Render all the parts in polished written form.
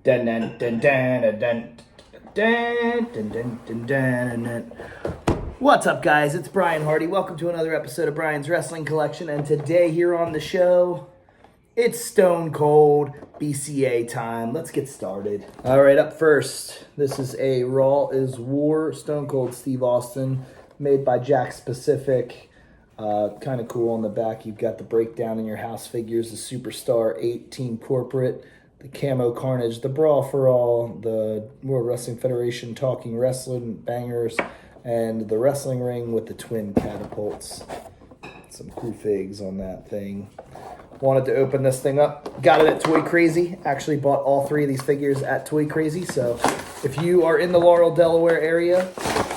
Dun, dun, dun, dun, dun, dun, dun, dun, dun, dun, dun, dun. What's up, guys? It's Brian Hardy. Welcome to another episode of Brian's Wrestling Collection. And today, here on the show, it's Stone Cold BCA time. Let's get started. All right, up first, this is a Raw is War Stone Cold Steve Austin, made by Jakks Pacific. Kind of cool on the back. You've got the breakdown in your house figures, the Superstar 18 corporate, the Camo Carnage, the Brawl for All, the World Wrestling Federation Talking Wrestling Bangers, and the Wrestling Ring with the twin catapults. Some cool figs on that thing. Wanted to open this thing up. Got it at Toy Crazy. Actually bought all three of these figures at Toy Crazy. So if you are in the Laurel, Delaware area,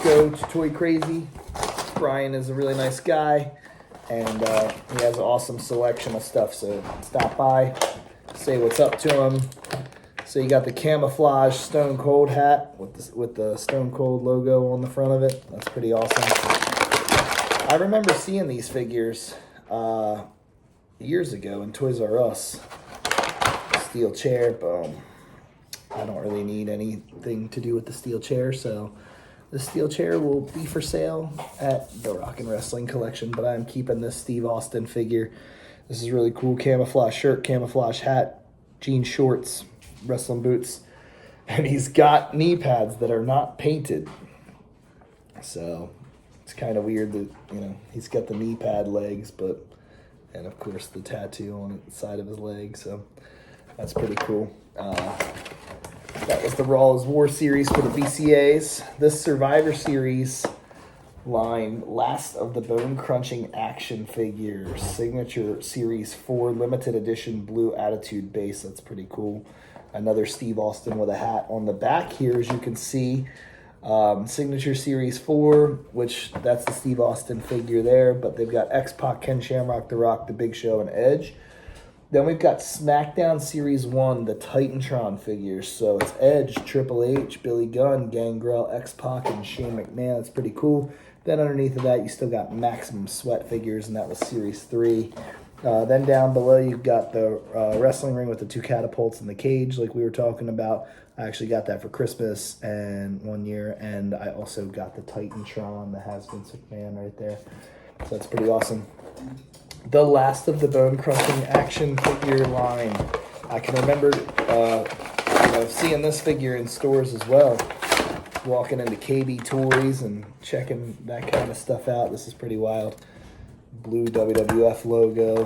go to Toy Crazy. Brian is a really nice guy, and he has an awesome selection of stuff. So stop by, say what's up to him. So you got the camouflage Stone Cold hat with the Stone Cold logo on the front of it. That's pretty awesome. I remember seeing these figures years ago in Toys R Us. Steel chair, boom. I don't really need anything to do with the steel chair, so the steel chair will be for sale at the Rockin' Wrestling Collection, but I'm keeping this Steve Austin figure. This is really cool. Camouflage shirt, camouflage hat, jean shorts, wrestling boots, and he's got knee pads that are not painted. So it's kind of weird that, he's got the knee pad legs, and of course the tattoo on the side of his leg, so that's pretty cool. That was the Raw is War series for the BCAs. This Survivor Series line, last of the bone-crunching action figures. Signature Series 4 limited edition blue Attitude base. That's pretty cool. Another Steve Austin with a hat on the back here, as you can see. Signature Series 4, which that's the Steve Austin figure there, but they've got X-Pac, Ken Shamrock, The Rock, The Big Show, and Edge. Then we've got SmackDown Series 1, the Titantron figures. So it's Edge, Triple H, Billy Gunn, Gangrel, X-Pac, and Shane McMahon. That's pretty cool. Then underneath of that, you still got Maximum Sweat figures, and that was Series 3. Then down below, you've got the Wrestling Ring with the two catapults in the cage, like we were talking about. I actually got that for Christmas and 1 year, and I also got the Titantron, the Has-Been McMahon right there. So that's pretty awesome. The last of the bone-crushing action figure line. I can remember seeing this figure in stores as well. Walking into KB Toys and checking that kind of stuff out. This is pretty wild. Blue WWF logo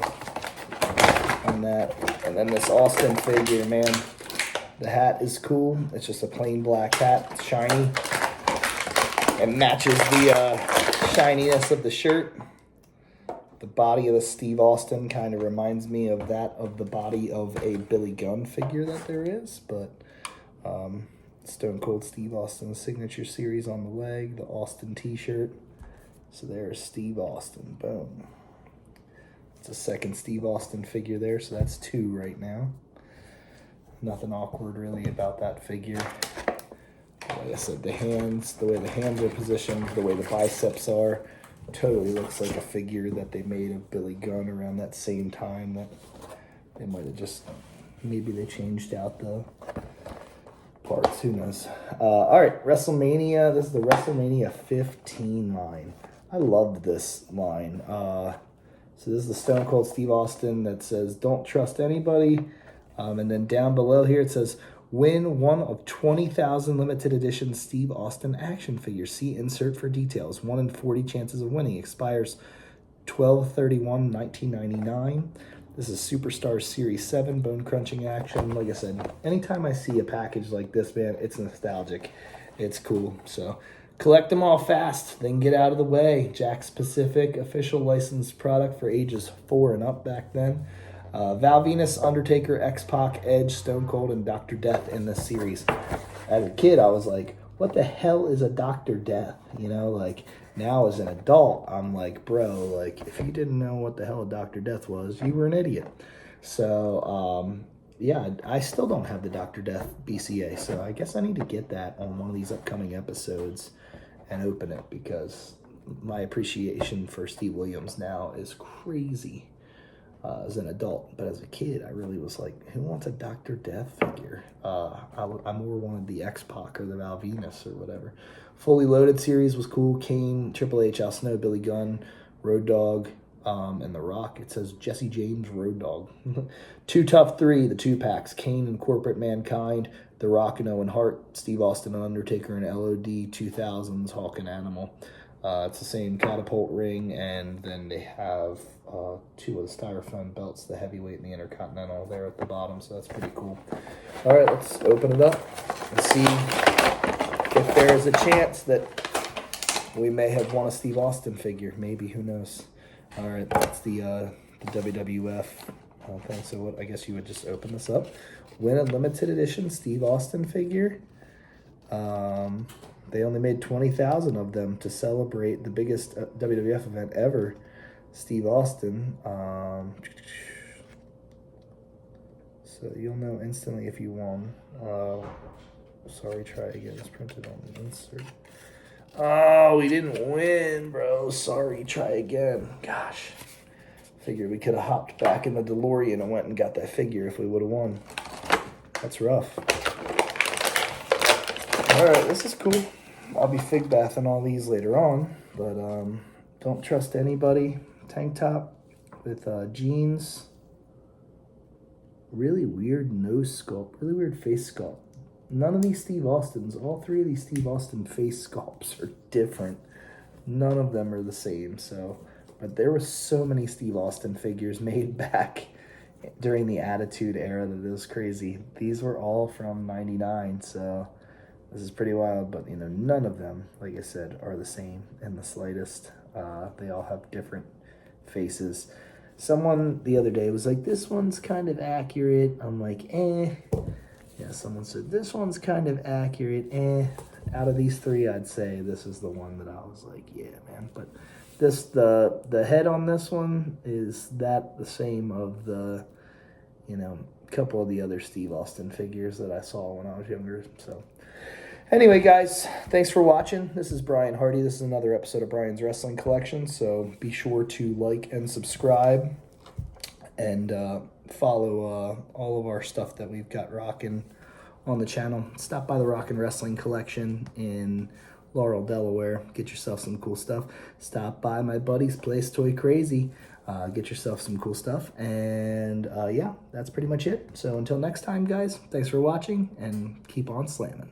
on that. And then this Austin figure, man. The hat is cool. It's just a plain black hat. It's shiny. It matches the shininess of the shirt. The body of the Steve Austin kind of reminds me of that of the body of a Billy Gunn figure that there is, but Stone Cold Steve Austin Signature Series on the leg, the Austin t-shirt. So there's Steve Austin, boom. It's a second Steve Austin figure there, so that's 2 right now. Nothing awkward really about that figure. Like I said, the way the hands are positioned, the way the biceps are, totally looks like a figure that they made of Billy Gunn around that same time. That they might have just, maybe they changed out the parts, who knows. All right, WrestleMania. This is the WrestleMania 15 line. I loved this line. So this is the Stone Cold Steve Austin that says, "Don't trust anybody." And then down below here it says, "Win one of 20,000 limited edition Steve Austin action figures. See insert for details. 1 in 40 chances of winning. Expires 12/31/1999. This is Superstar Series 7, bone crunching action. Like I said, anytime I see a package like this, man, it's nostalgic. It's cool. So collect them all fast, then get out of the way. Jakks Pacific, official licensed product for ages 4 and up back then. Val Venus, Undertaker, X-Pac, Edge, Stone Cold, and Dr. Death in this series. As a kid, I was like, what the hell is a Dr. Death? Now as an adult, I'm like, bro, if you didn't know what the hell a Dr. Death was, you were an idiot. So, I still don't have the Dr. Death BCA, so I guess I need to get that on one of these upcoming episodes and open it, because my appreciation for Steve Williams now is crazy. as an adult. But as a kid, I really was like, who wants a Dr. Death figure? I more wanted the X-Pac or the Val Venus or whatever. Fully Loaded series was cool. Kane, Triple H, Al Snow, Billy Gunn, Road Dogg, and The Rock. It says Jesse James, Road Dogg. Two Tough 3, the 2-packs. Kane and Corporate Mankind, The Rock and Owen Hart, Steve Austin and Undertaker, and LOD 2000s, Hawk and Animal. It's the same catapult ring, and then they have 2 of the styrofoam belts, the heavyweight and the intercontinental there at the bottom, so that's pretty cool. All right, let's open it up and see if there is a chance that we may have won a Steve Austin figure. Maybe, who knows? All right, that's the WWF thing. So what? I guess you would just open this up. Win a limited edition Steve Austin figure. They only made 20,000 of them to celebrate the biggest WWF event ever, Steve Austin. So you'll know instantly if you won. Sorry, try again. It's printed on the insert. Oh, we didn't win, bro. Sorry, try again. Gosh. Figured we could have hopped back in the DeLorean and went and got that figure if we would have won. That's rough. All right, this is cool. I'll be fig bathing all these later on, but don't trust anybody. Tank top with jeans. Really weird nose sculpt. Really weird face sculpt. None of these Steve Austins, all 3 of these Steve Austin face sculpts are different. None of them are the same. So, but there were so many Steve Austin figures made back during the Attitude Era that it was crazy. These were all from '99, so this is pretty wild. But, you know, none of them, like I said, are the same in the slightest. They all have different faces. Someone the other day was like, this one's kind of accurate. I'm like, eh. Yeah, someone said, this one's kind of accurate, eh. Out of these 3, I'd say this is the one that I was like, yeah, man. But this, the head on this one is that the same of the, you know, couple of the other Steve Austin figures that I saw when I was younger. So anyway, guys, thanks for watching. This is Brian Hardy. This is another episode of Brian's Wrestling Collection. So be sure to like and subscribe and follow all of our stuff that we've got rocking on the channel. Stop by the Rockin' Wrestling Collection in Laurel, Delaware. Get yourself some cool stuff. Stop by my buddy's place, Toy Crazy. Get yourself some cool stuff. And yeah, that's pretty much it. So until next time, guys, thanks for watching and keep on slamming.